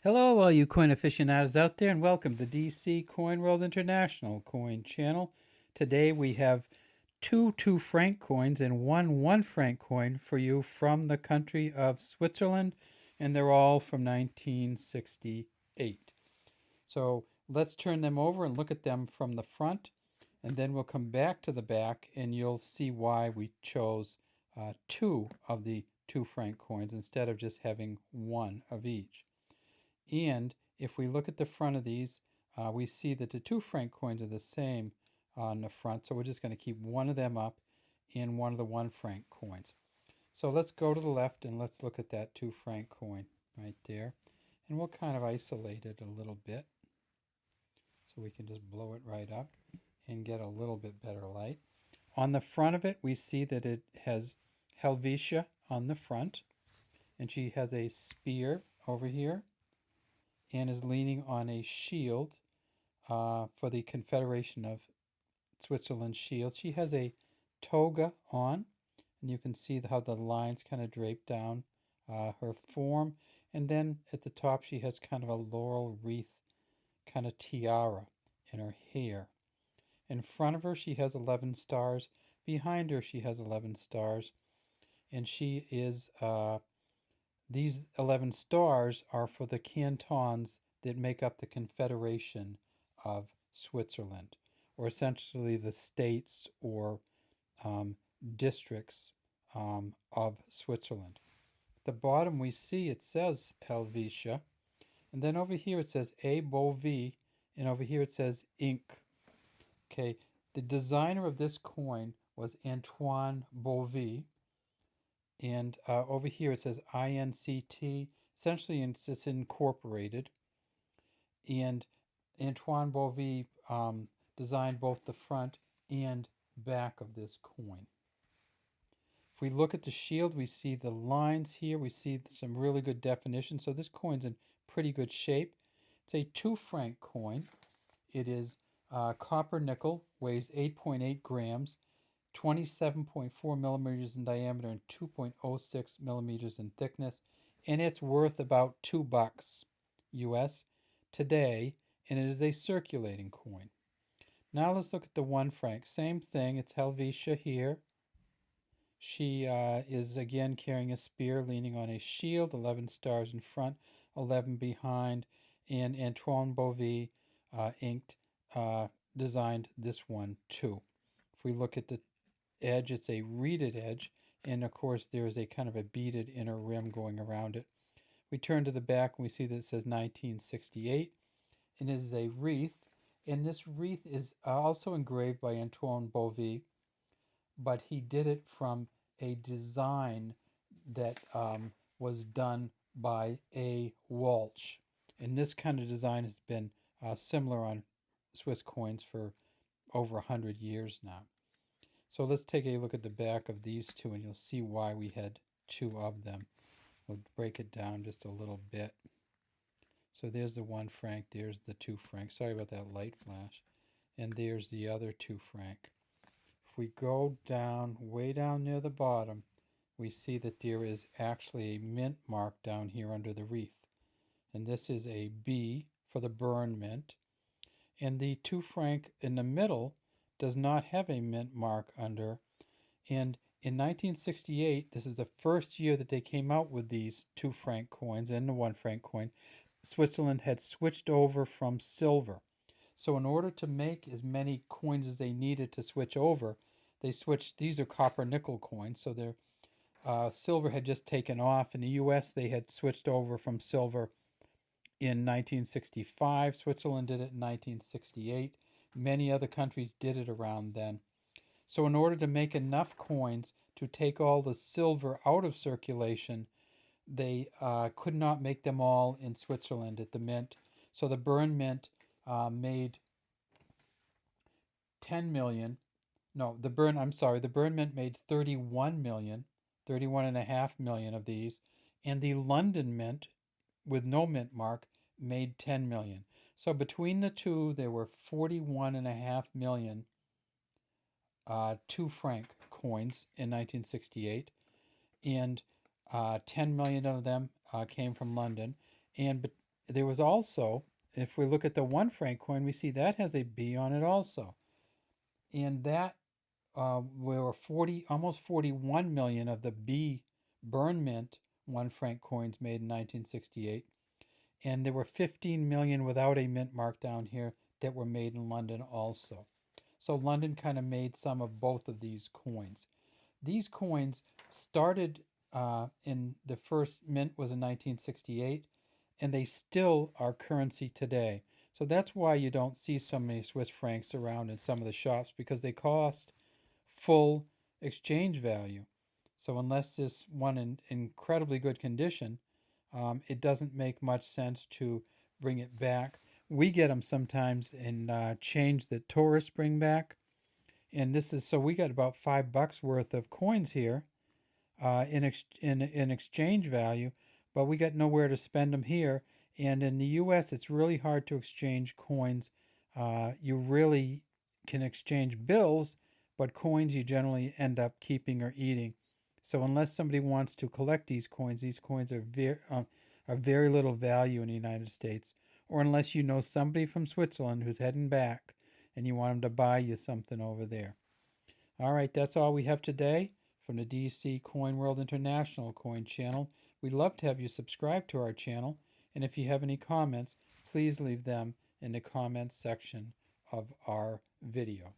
Hello, all you coin aficionados out there, and welcome to the DC Coin World International Coin Channel. Today we have two franc coins and one franc coin for you from the country of Switzerland, and they're all from 1968. So let's turn them over and look at them from the front, and then we'll come back to the back, and you'll see why we chose two of the franc coins instead of just having one of each. And if we look at the front of these, we see that the franc coins are the same on the front. So we're just going to keep one of them up in one of the franc coins. So let's go to the left and let's look at that franc coin right there. And we'll kind of isolate it a little bit. So we can just blow it right up and get a little bit better light. On the front of it, we see that it has Helvetia on the front. And she has a spear over here and is leaning on a shield for the Confederation of Switzerland shield. She has a toga on, and you can see how the lines kind of drape down her form. And then at the top, she has kind of a laurel wreath kind of tiara in her hair. In front of her, she has 11 stars. Behind her, she has 11 stars. And she is these 11 stars are for the cantons that make up the Confederation of Switzerland, or essentially the states or districts of Switzerland. At the bottom we see it says Helvetia, and then over here it says A Bovie, and over here it says Inc. Okay, the designer of this coin was Antoine Bovie. And over here it says INCT. Essentially, it's incorporated. And Antoine Bovie designed both the front and back of this coin. If we look at the shield, we see the lines here. We see some really good definition. So this coin's in pretty good shape. It's a 2 franc coin. It is copper nickel, weighs 8.8 grams. 27.4 millimeters in diameter and 2.06 millimeters in thickness, and it's worth about $2 US today, and it is a circulating coin. Now let's look at the 1 franc. Same thing, it's Helvetia here. She is again carrying a spear, leaning on a shield, 11 stars in front, 11 behind, and Antoine Bovie inked designed this one too. If we look at the edge, it's a reeded edge, and of course there is a kind of a beaded inner rim going around it. We turn to the back and we see that it says 1968, and it is a wreath, and this wreath is also engraved by Antoine Bovie, but he did it from a design that was done by A. Walsh, and this kind of design has been similar on Swiss coins for over 100 years now. So let's take a look at the back of these two, and you'll see why we had two of them. We'll break it down just a little bit. So there's the 1 franc, there's the 2 franc. Sorry about that light flash. And there's the other 2 franc. If we go down, way down near the bottom, we see that there is actually a mint mark down here under the wreath. And this is a B for the burn mint. And the 2 franc in the middle does not have a mint mark under. And in 1968, this is the first year that they came out with these 2 franc coins and the 1 franc coin. Switzerland had switched over from silver. So in order to make as many coins as they needed to switch over, they switched. These are copper nickel coins, so their silver had just taken off. In the US, they had switched over from silver in 1965. Switzerland did it in 1968. Many other countries did it around then. So in order to make enough coins to take all the silver out of circulation, they could not make them all in Switzerland at the mint. So the Bern Mint made 10 million. No, the Bern Mint made 31 million, 31.5 million of these. And the London Mint, with no mint mark, made 10 million. So between the two, there were 41.5 million 2 franc coins in 1968, and 10 million of them came from London. And There was also, if we look at the 1 franc coin, we see that has a B on it also. And that there were 40, almost 41 million of the B burn mint 1 franc coins made in 1968. And there were 15 million without a mint mark down here that were made in London also. So London kind of made some of both of these coins. These coins started in the first mint was in 1968, and they still are currency today. So that's why you don't see so many Swiss francs around in some of the shops, because they cost full exchange value. So unless this one in incredibly good condition, it doesn't make much sense to bring it back. We get them sometimes in change that tourists bring back. And this is, so we got about $5 worth of coins here in exchange value, but we got nowhere to spend them here. And in the U.S., it's really hard to exchange coins. You really can exchange bills, but coins you generally end up keeping or eating. So unless somebody wants to collect these coins are very little value in the United States. Or unless you know somebody from Switzerland who's heading back and you want them to buy you something over there. All right, that's all we have today from the DC Coin World International Coin Channel. We'd love to have you subscribe to our channel, and if you have any comments, please leave them in the comments section of our video.